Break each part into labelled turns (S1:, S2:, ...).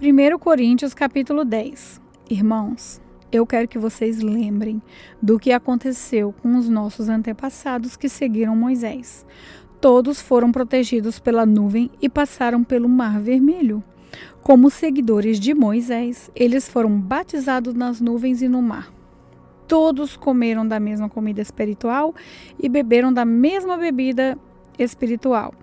S1: 1 Coríntios capítulo 10. Irmãos, eu quero que vocês lembrem do que aconteceu com os nossos antepassados que seguiram Moisés. Todos foram protegidos pela nuvem e passaram pelo Mar Vermelho. Como seguidores de Moisés, eles foram batizados nas nuvens e no mar. Todos comeram da mesma comida espiritual e beberam da mesma bebida espiritual,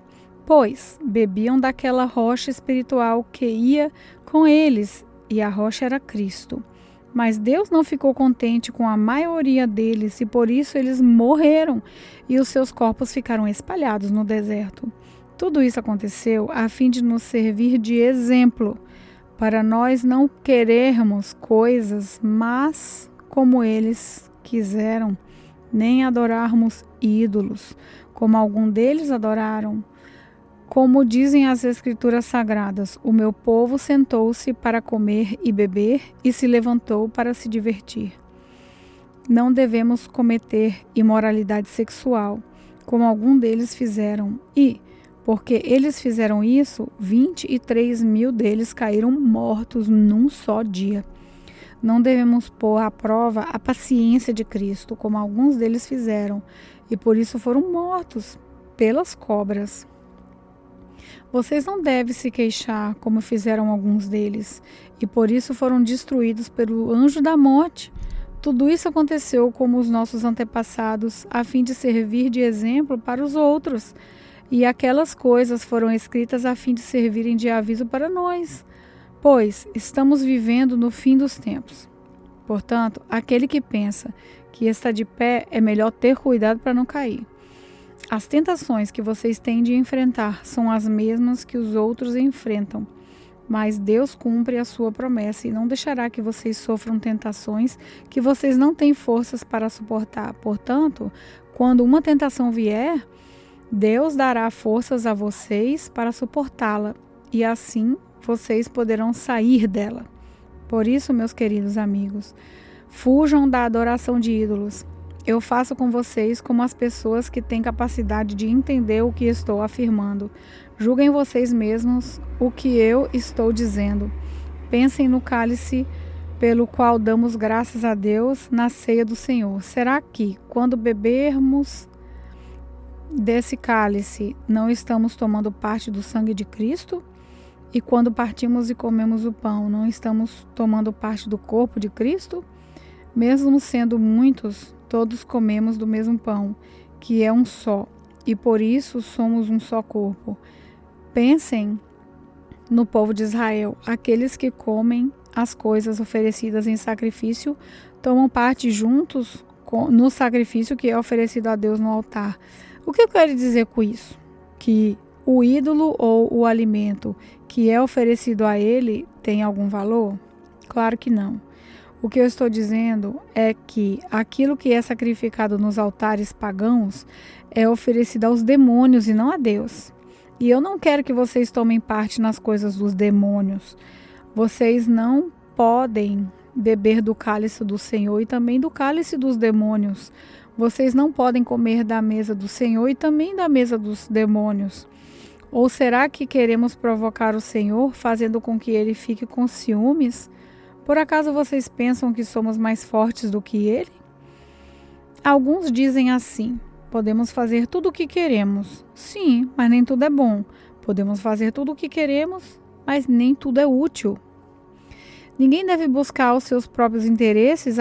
S1: pois bebiam daquela rocha espiritual que ia com eles, e a rocha era Cristo. Mas Deus não ficou contente com a maioria deles, e por isso eles morreram, e os seus corpos ficaram espalhados no deserto. Tudo isso aconteceu a fim de nos servir de exemplo, para nós não querermos coisas más como eles quiseram, nem adorarmos ídolos, como algum deles adoraram. Como dizem as Escrituras Sagradas, o meu povo sentou-se para comer e beber e se levantou para se divertir. Não devemos cometer imoralidade sexual, como algum deles fizeram, e, porque eles fizeram isso, 23 mil deles caíram mortos num só dia. Não devemos pôr à prova a paciência de Cristo, como alguns deles fizeram, e por isso foram mortos pelas cobras. Vocês não devem se queixar, como fizeram alguns deles, e por isso foram destruídos pelo anjo da morte. Tudo isso aconteceu como os nossos antepassados, a fim de servir de exemplo para os outros. E aquelas coisas foram escritas a fim de servirem de aviso para nós, pois estamos vivendo no fim dos tempos. Portanto, aquele que pensa que está de pé, é melhor ter cuidado para não cair. As tentações que vocês têm de enfrentar são as mesmas que os outros enfrentam, mas Deus cumpre a sua promessa e não deixará que vocês sofram tentações que vocês não têm forças para suportar. Portanto, quando uma tentação vier, Deus dará forças a vocês para suportá-la, e assim vocês poderão sair dela. Por isso, meus queridos amigos, fujam da adoração de ídolos. Eu faço com vocês como as pessoas que têm capacidade de entender o que estou afirmando. Julguem vocês mesmos o que eu estou dizendo. Pensem no cálice pelo qual damos graças a Deus na ceia do Senhor. Será que, quando bebermos desse cálice, não estamos tomando parte do sangue de Cristo? E quando partimos e comemos o pão, não estamos tomando parte do corpo de Cristo? Mesmo sendo muitos, todos comemos do mesmo pão, que é um só, e por isso somos um só corpo. Pensem no povo de Israel. Aqueles que comem as coisas oferecidas em sacrifício tomam parte juntos no sacrifício que é oferecido a Deus no altar. O que eu quero dizer com isso? Que o ídolo ou o alimento que é oferecido a ele tem algum valor? Claro que não. O que eu estou dizendo é que aquilo que é sacrificado nos altares pagãos é oferecido aos demônios e não a Deus. E eu não quero que vocês tomem parte nas coisas dos demônios. Vocês não podem beber do cálice do Senhor e também do cálice dos demônios. Vocês não podem comer da mesa do Senhor e também da mesa dos demônios. Ou será que queremos provocar o Senhor, fazendo com que ele fique com ciúmes? Por acaso vocês pensam que somos mais fortes do que ele? Alguns dizem assim: podemos fazer tudo o que queremos. Sim, mas nem tudo é bom. Podemos fazer tudo o que queremos, mas nem tudo é útil. Ninguém deve buscar os seus próprios interesses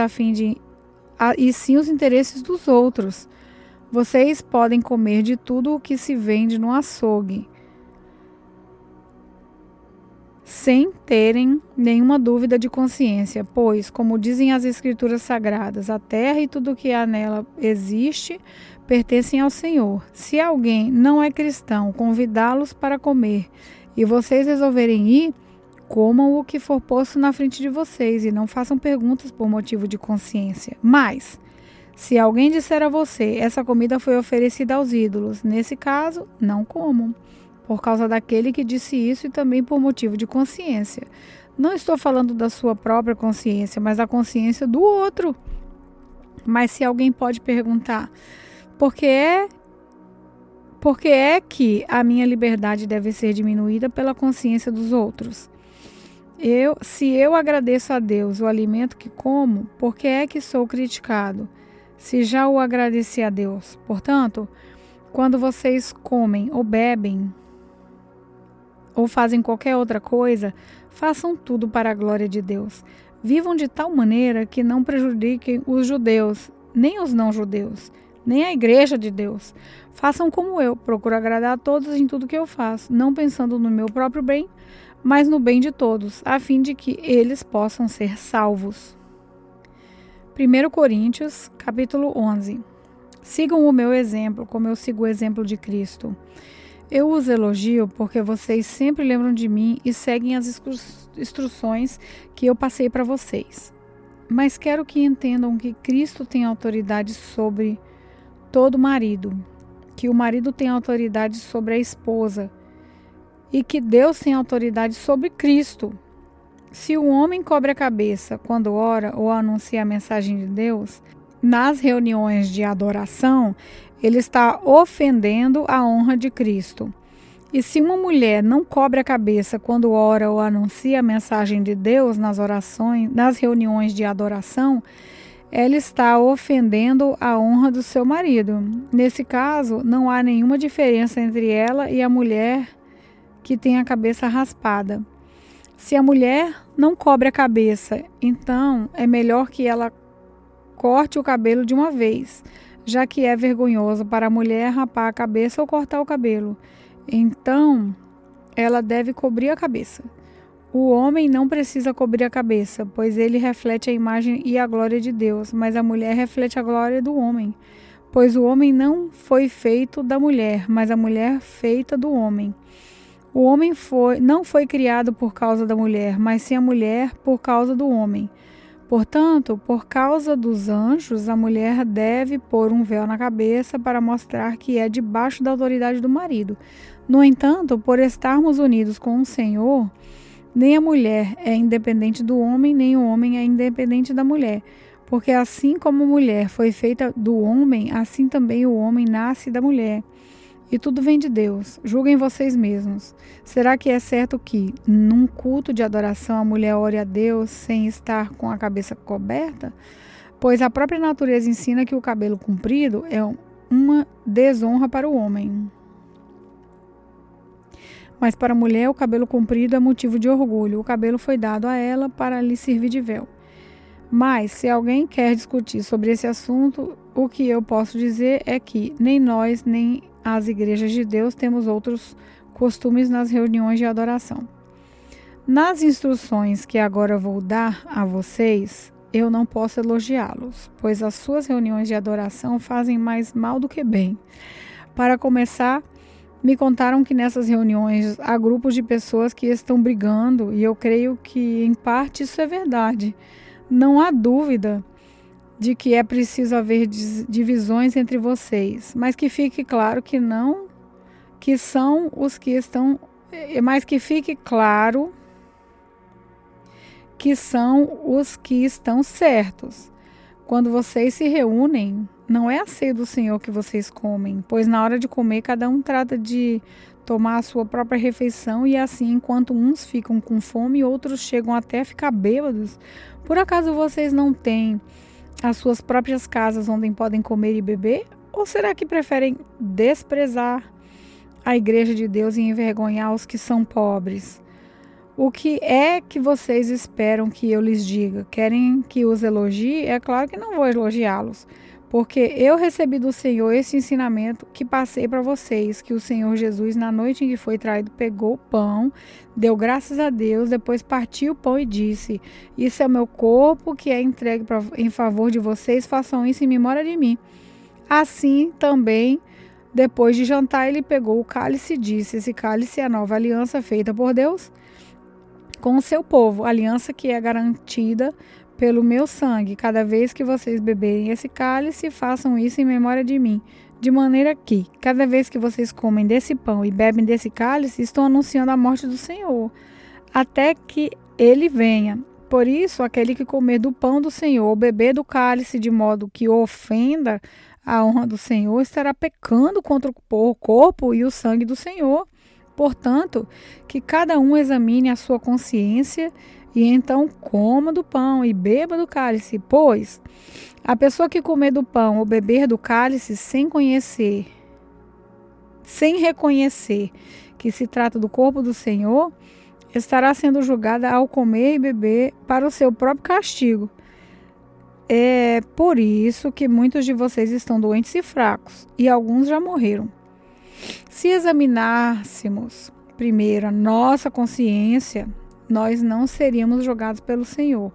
S1: e sim os interesses dos outros. Vocês podem comer de tudo o que se vende no açougue, sem terem nenhuma dúvida de consciência, pois, como dizem as Escrituras Sagradas, a terra e tudo o que há nela existe pertencem ao Senhor. Se alguém não é cristão, convidá-los para comer e vocês resolverem ir, comam o que for posto na frente de vocês e não façam perguntas por motivo de consciência. Mas, se alguém disser a você, essa comida foi oferecida aos ídolos, nesse caso, não comam, por causa daquele que disse isso e também por motivo de consciência. Não estou falando da sua própria consciência, mas da consciência do outro. Mas se alguém pode perguntar, por que é que a minha liberdade deve ser diminuída pela consciência dos outros? Se eu agradeço a Deus o alimento que como, por que é que sou criticado? Se já o agradeci a Deus. Portanto, quando vocês comem ou bebem ou fazem qualquer outra coisa, façam tudo para a glória de Deus. Vivam de tal maneira que não prejudiquem os judeus, nem os não-judeus, nem a igreja de Deus. Façam como eu, procuro agradar a todos em tudo que eu faço, não pensando no meu próprio bem, mas no bem de todos, a fim de que eles possam ser salvos. 1 Coríntios, capítulo 11. Sigam o meu exemplo, como eu sigo o exemplo de Cristo. Eu os elogio porque vocês sempre lembram de mim e seguem as instruções que eu passei para vocês. Mas quero que entendam que Cristo tem autoridade sobre todo marido, que o marido tem autoridade sobre a esposa e que Deus tem autoridade sobre Cristo. Se o homem cobre a cabeça quando ora ou anuncia a mensagem de Deus, nas reuniões de adoração, ele está ofendendo a honra de Cristo. E se uma mulher não cobre a cabeça quando ora ou anuncia a mensagem de Deus nas orações, nas reuniões de adoração, ela está ofendendo a honra do seu marido. Nesse caso, não há nenhuma diferença entre ela e a mulher que tem a cabeça raspada. Se a mulher não cobre a cabeça, então é melhor que ela corte o cabelo de uma vez, já que é vergonhoso para a mulher rapar a cabeça ou cortar o cabelo. Então, ela deve cobrir a cabeça. O homem não precisa cobrir a cabeça, pois ele reflete a imagem e a glória de Deus, mas a mulher reflete a glória do homem. Pois o homem não foi feito da mulher, mas a mulher feita do homem. O homem não foi criado por causa da mulher, mas sim a mulher por causa do homem. Portanto, por causa dos anjos, a mulher deve pôr um véu na cabeça para mostrar que é debaixo da autoridade do marido. No entanto, por estarmos unidos com o Senhor, nem a mulher é independente do homem, nem o homem é independente da mulher. Porque assim como a mulher foi feita do homem, assim também o homem nasce da mulher. E tudo vem de Deus. Julguem vocês mesmos. Será que é certo que, num culto de adoração, a mulher ore a Deus sem estar com a cabeça coberta? Pois a própria natureza ensina que o cabelo comprido é uma desonra para o homem. Mas para a mulher, o cabelo comprido é motivo de orgulho. O cabelo foi dado a ela para lhe servir de véu. Mas, se alguém quer discutir sobre esse assunto, o que eu posso dizer é que nem nós, nem as igrejas de Deus temos outros costumes nas reuniões de adoração. Nas instruções que agora vou dar a vocês, eu não posso elogiá-los, pois as suas reuniões de adoração fazem mais mal do que bem. Para começar, me contaram que nessas reuniões há grupos de pessoas que estão brigando, e eu creio que em parte isso é verdade. Não há dúvida de que é preciso haver divisões entre vocês, mas que fique claro que não, que são os que estão, mas que fique claro que são os que estão certos. Quando vocês se reúnem, não é a ceia do Senhor que vocês comem, pois na hora de comer cada um trata de tomar a sua própria refeição e assim, enquanto uns ficam com fome, outros chegam até a ficar bêbados. Por acaso vocês não têm as suas próprias casas onde podem comer e beber? Ou será que preferem desprezar a igreja de Deus e envergonhar os que são pobres? O que é que vocês esperam que eu lhes diga? Querem que os elogie? É claro que não vou elogiá-los, porque eu recebi do Senhor esse ensinamento que passei para vocês, que o Senhor Jesus, na noite em que foi traído, pegou o pão, deu graças a Deus, depois partiu o pão e disse: isso é o meu corpo que é entregue em favor de vocês, façam isso em memória de mim. Assim também, depois de jantar, ele pegou o cálice e disse: esse cálice é a nova aliança feita por Deus com o seu povo, aliança que é garantida pelo meu sangue. Cada vez que vocês beberem esse cálice, façam isso em memória de mim. De maneira que, cada vez que vocês comem desse pão e bebem desse cálice, estão anunciando a morte do Senhor, até que ele venha. Por isso, aquele que comer do pão do Senhor, ou beber do cálice de modo que ofenda a honra do Senhor, estará pecando contra o corpo e o sangue do Senhor. Portanto, que cada um examine a sua consciência e então coma do pão e beba do cálice, pois a pessoa que comer do pão ou beber do cálice sem reconhecer que se trata do corpo do Senhor, estará sendo julgada ao comer e beber para o seu próprio castigo. É por isso que muitos de vocês estão doentes e fracos, e alguns já morreram. Se examinássemos primeiro a nossa consciência, nós não seríamos julgados pelo Senhor,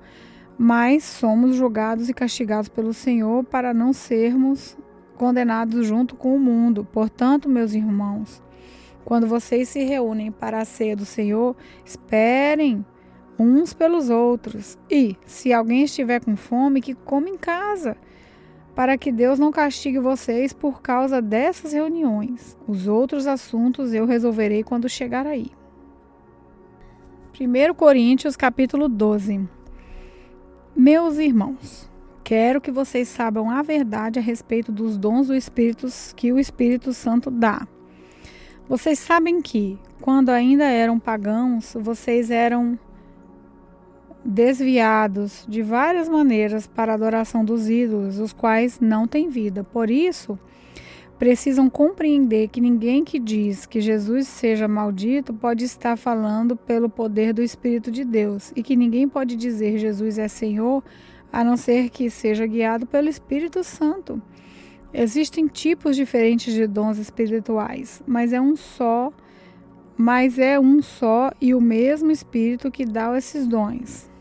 S1: mas somos julgados e castigados pelo Senhor para não sermos condenados junto com o mundo. Portanto, meus irmãos, quando vocês se reúnem para a ceia do Senhor, esperem uns pelos outros. E, se alguém estiver com fome, que coma em casa, para que Deus não castigue vocês por causa dessas reuniões. Os outros assuntos eu resolverei quando chegar aí. 1 Coríntios, capítulo 12. Meus irmãos, quero que vocês saibam a verdade a respeito dos dons do Espírito que o Espírito Santo dá. Vocês sabem que, quando ainda eram pagãos, vocês eram desviados de várias maneiras para a adoração dos ídolos, os quais não têm vida. Por isso, precisam compreender que ninguém que diz que Jesus seja maldito pode estar falando pelo poder do Espírito de Deus, e que ninguém pode dizer Jesus é Senhor a não ser que seja guiado pelo Espírito Santo. Existem tipos diferentes de dons espirituais, mas é um só e o mesmo Espírito que dá esses dons.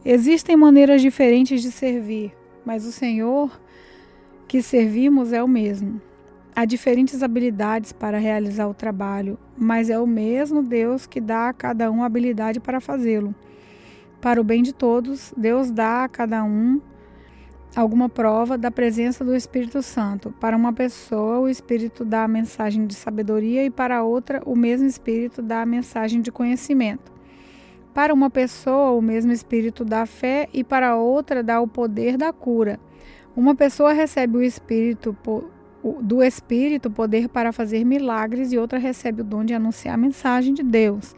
S1: Existem maneiras diferentes de servir, mas o Senhor que servimos é o mesmo. Há diferentes habilidades para realizar o trabalho, mas é o mesmo Deus que dá a cada um a habilidade para fazê-lo. Para o bem de todos, Deus dá a cada um alguma prova da presença do Espírito Santo. Para uma pessoa, o Espírito dá a mensagem de sabedoria e para outra, o mesmo Espírito dá a mensagem de conhecimento. Para uma pessoa, o mesmo Espírito dá fé e para outra dá o poder da cura. Uma pessoa recebe do Espírito poder para fazer milagres e outra recebe o dom de anunciar a mensagem de Deus.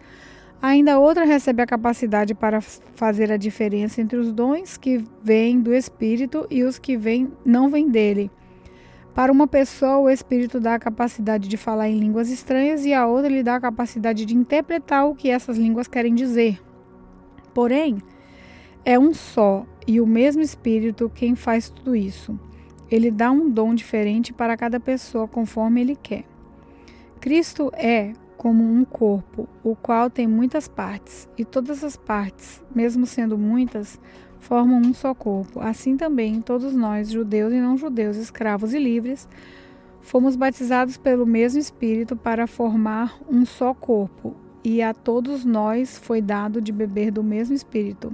S1: Ainda outra recebe a capacidade para fazer a diferença entre os dons que vêm do Espírito e os que não vêm dele. Para uma pessoa, o Espírito dá a capacidade de falar em línguas estranhas e a outra lhe dá a capacidade de interpretar o que essas línguas querem dizer. Porém, é um só e o mesmo Espírito quem faz tudo isso. Ele dá um dom diferente para cada pessoa conforme ele quer. Cristo é como um corpo, o qual tem muitas partes, e todas as partes, mesmo sendo muitas, formam um só corpo. Assim também, todos nós, judeus e não judeus, escravos e livres, fomos batizados pelo mesmo Espírito para formar um só corpo, e a todos nós foi dado de beber do mesmo Espírito.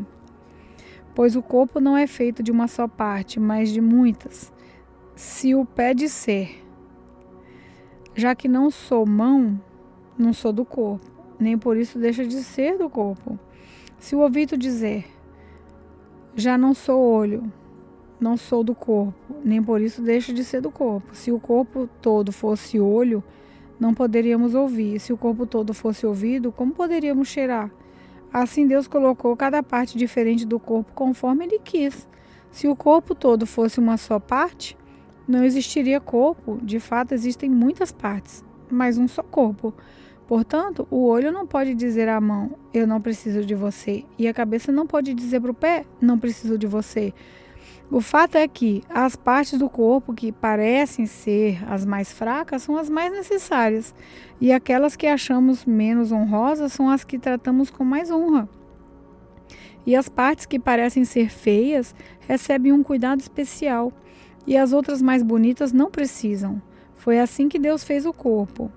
S1: Pois o corpo não é feito de uma só parte, mas de muitas. Se o pé disser, já que não sou mão, não sou do corpo, nem por isso deixa de ser do corpo. Se o ouvido dizer, já não sou olho, não sou do corpo, nem por isso deixa de ser do corpo. Se o corpo todo fosse olho, não poderíamos ouvir. Se o corpo todo fosse ouvido, como poderíamos cheirar? Assim Deus colocou cada parte diferente do corpo conforme Ele quis. Se o corpo todo fosse uma só parte, não existiria corpo. De fato, existem muitas partes, mas um só corpo. Portanto, o olho não pode dizer à mão, eu não preciso de você. E a cabeça não pode dizer para o pé, não preciso de você. O fato é que as partes do corpo que parecem ser as mais fracas são as mais necessárias. E aquelas que achamos menos honrosas são as que tratamos com mais honra. E as partes que parecem ser feias recebem um cuidado especial. E as outras mais bonitas não precisam. Foi assim que Deus fez o corpo,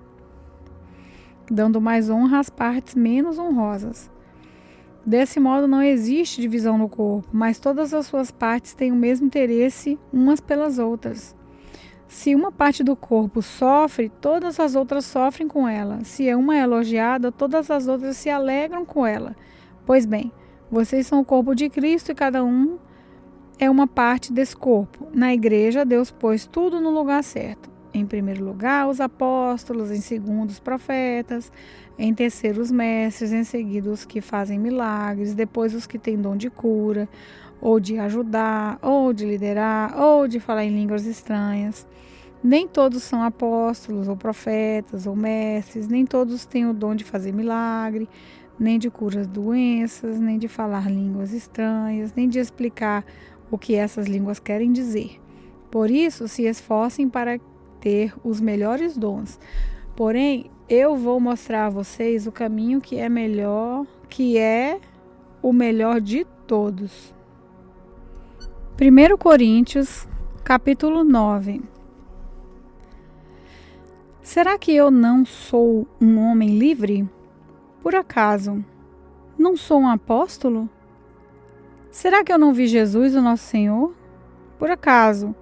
S1: dando mais honra às partes menos honrosas. Desse modo não existe divisão no corpo, mas todas as suas partes têm o mesmo interesse umas pelas outras. Se uma parte do corpo sofre, todas as outras sofrem com ela. Se uma é elogiada, todas as outras se alegram com ela. Pois bem, vocês são o corpo de Cristo e cada um é uma parte desse corpo. Na igreja, Deus pôs tudo no lugar certo. Em primeiro lugar, os apóstolos, em segundo, os profetas, em terceiro, os mestres, em seguida, os que fazem milagres, depois, os que têm dom de cura, ou de ajudar, ou de liderar, ou de falar em línguas estranhas. Nem todos são apóstolos, ou profetas, ou mestres, nem todos têm o dom de fazer milagre, nem de curar doenças, nem de falar línguas estranhas, nem de explicar o que essas línguas querem dizer. Por isso, se esforcem para ter os melhores dons. Porém, eu vou mostrar a vocês o caminho que é melhor, que é o melhor de todos. 1 Coríntios, capítulo 9. Será que eu não sou um homem livre? Por acaso, não sou um apóstolo? Será que eu não vi Jesus, o nosso Senhor? Por acaso,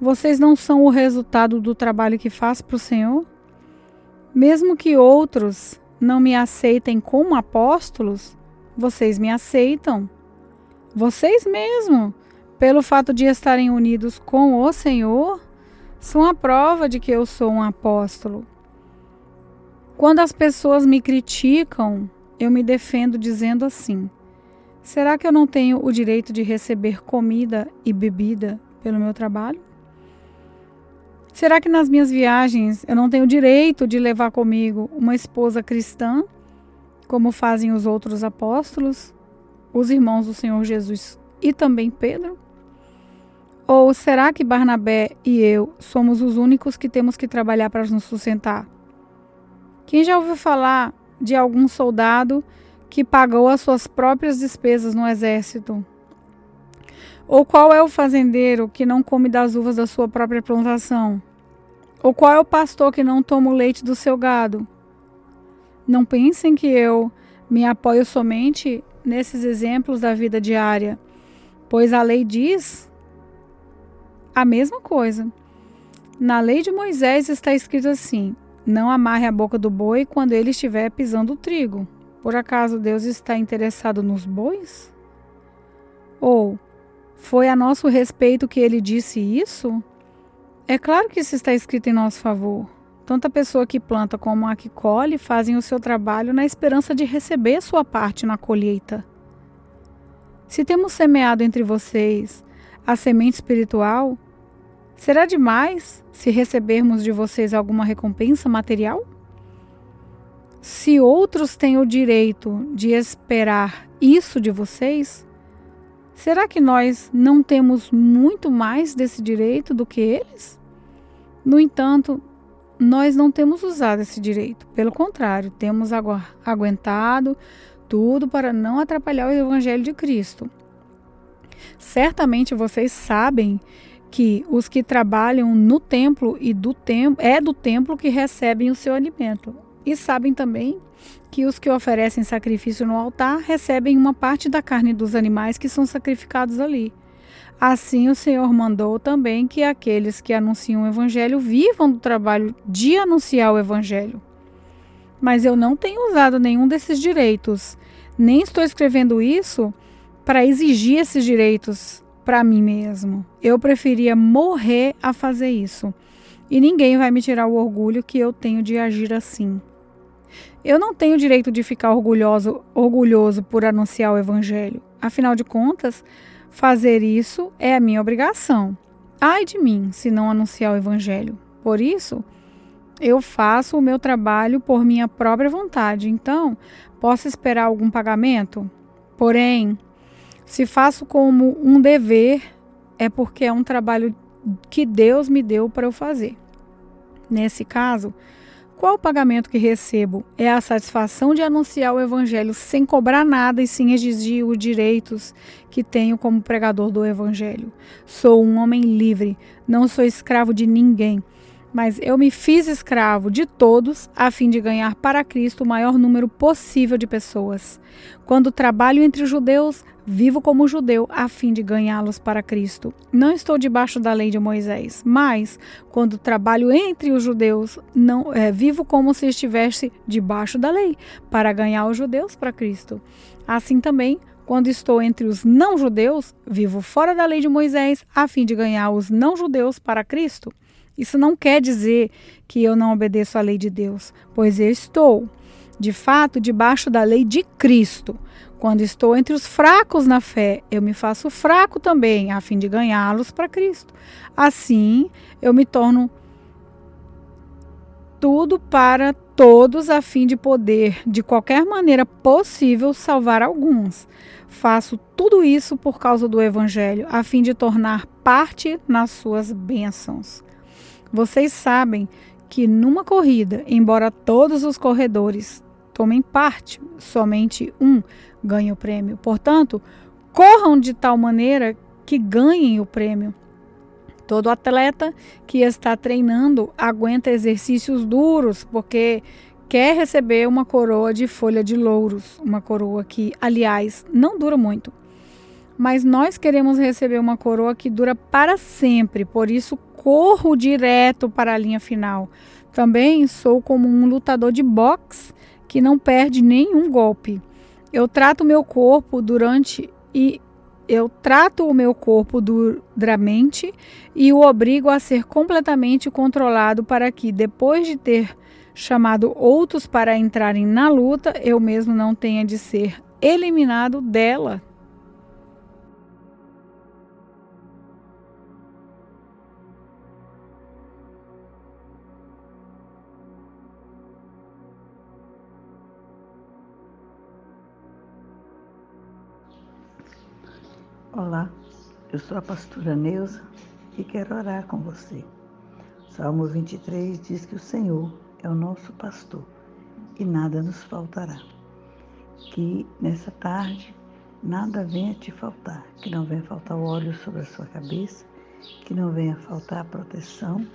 S1: vocês não são o resultado do trabalho que faço para o Senhor? Mesmo que outros não me aceitem como apóstolos, vocês me aceitam. Vocês mesmo, pelo fato de estarem unidos com o Senhor, são a prova de que eu sou um apóstolo. Quando as pessoas me criticam, eu me defendo dizendo assim: será que eu não tenho o direito de receber comida e bebida pelo meu trabalho? Será que nas minhas viagens eu não tenho o direito de levar comigo uma esposa cristã, como fazem os outros apóstolos, os irmãos do Senhor Jesus e também Pedro? Ou será que Barnabé e eu somos os únicos que temos que trabalhar para nos sustentar? Quem já ouviu falar de algum soldado que pagou as suas próprias despesas no exército? Ou qual é o fazendeiro que não come das uvas da sua própria plantação? Ou qual é o pastor que não toma o leite do seu gado? Não pensem que eu me apoio somente nesses exemplos da vida diária, pois a lei diz a mesma coisa. Na lei de Moisés está escrito assim: não amarre a boca do boi quando ele estiver pisando o trigo. Por acaso Deus está interessado nos bois? Ou foi a nosso respeito que ele disse isso? É claro que isso está escrito em nosso favor. Tanto a pessoa que planta como a que colhe fazem o seu trabalho na esperança de receber sua parte na colheita. Se temos semeado entre vocês a semente espiritual, será demais se recebermos de vocês alguma recompensa material? Se outros têm o direito de esperar isso de vocês, será que nós não temos muito mais desse direito do que eles? No entanto, nós não temos usado esse direito. Pelo contrário, temos aguentado tudo para não atrapalhar o Evangelho de Cristo. Certamente vocês sabem que os que trabalham no templo é do templo que recebem o seu alimento. E sabem também que os que oferecem sacrifício no altar recebem uma parte da carne dos animais que são sacrificados ali. Assim, o Senhor mandou também que aqueles que anunciam o Evangelho vivam do trabalho de anunciar o Evangelho. Mas eu não tenho usado nenhum desses direitos, nem estou escrevendo isso para exigir esses direitos para mim mesmo. Eu preferia morrer a fazer isso. E ninguém vai me tirar o orgulho que eu tenho de agir assim. Eu não tenho o direito de ficar orgulhoso por anunciar o Evangelho. Afinal de contas, fazer isso é a minha obrigação. Ai de mim, se não anunciar o Evangelho. Por isso, eu faço o meu trabalho por minha própria vontade. Então, posso esperar algum pagamento? Porém, se faço como um dever, é porque é um trabalho que Deus me deu para eu fazer. Nesse caso, qual o pagamento que recebo? É a satisfação de anunciar o Evangelho sem cobrar nada e sem exigir os direitos que tenho como pregador do Evangelho. Sou um homem livre, não sou escravo de ninguém, mas eu me fiz escravo de todos a fim de ganhar para Cristo o maior número possível de pessoas. Quando trabalho entre os judeus, vivo como judeu a fim de ganhá-los para Cristo. Não estou debaixo da lei de Moisés, mas quando trabalho entre os judeus, vivo como se estivesse debaixo da lei, para ganhar os judeus para Cristo. Assim também, Quando estou entre os não-judeus, vivo fora da lei de Moisés, a fim de ganhar os não-judeus para Cristo. Isso não quer dizer que eu não obedeço à lei de Deus, pois eu estou, de fato, debaixo da lei de Cristo. Quando estou entre os fracos na fé, eu me faço fraco também, a fim de ganhá-los para Cristo. Assim, eu me torno tudo para todos, a fim de poder, de qualquer maneira possível, salvar alguns. Faço tudo isso por causa do Evangelho, a fim de tornar parte nas suas bênçãos. Vocês sabem que numa corrida, embora todos os corredores tomem parte, somente um ganha o prêmio. Portanto, corram de tal maneira que ganhem o prêmio. Todo atleta que está treinando aguenta exercícios duros porque quer receber uma coroa de folha de louros, uma coroa que, aliás, não dura muito. Mas nós queremos receber uma coroa que dura para sempre, por isso corro direto para a linha final. Também sou como um lutador de boxe que não perde nenhum golpe. Eu trato o meu corpo duramente e o obrigo a ser completamente controlado para que, depois de ter chamado outros para entrarem na luta, eu mesmo não tenha de ser eliminado dela.
S2: Olá, eu sou a pastora Neuza e quero orar com você. Salmo 23 diz que o Senhor é o nosso pastor e nada nos faltará. Que nessa tarde nada venha te faltar, que não venha faltar o óleo sobre a sua cabeça, que não venha faltar a proteção,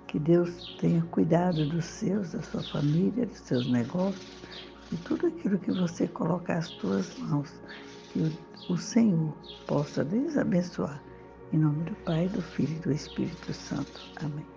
S2: que Deus tenha cuidado dos seus, da sua família, dos seus negócios, de tudo aquilo que você colocar às tuas mãos. Que o Senhor possa desabençoar. Em nome do Pai, do Filho e do Espírito Santo. Amém.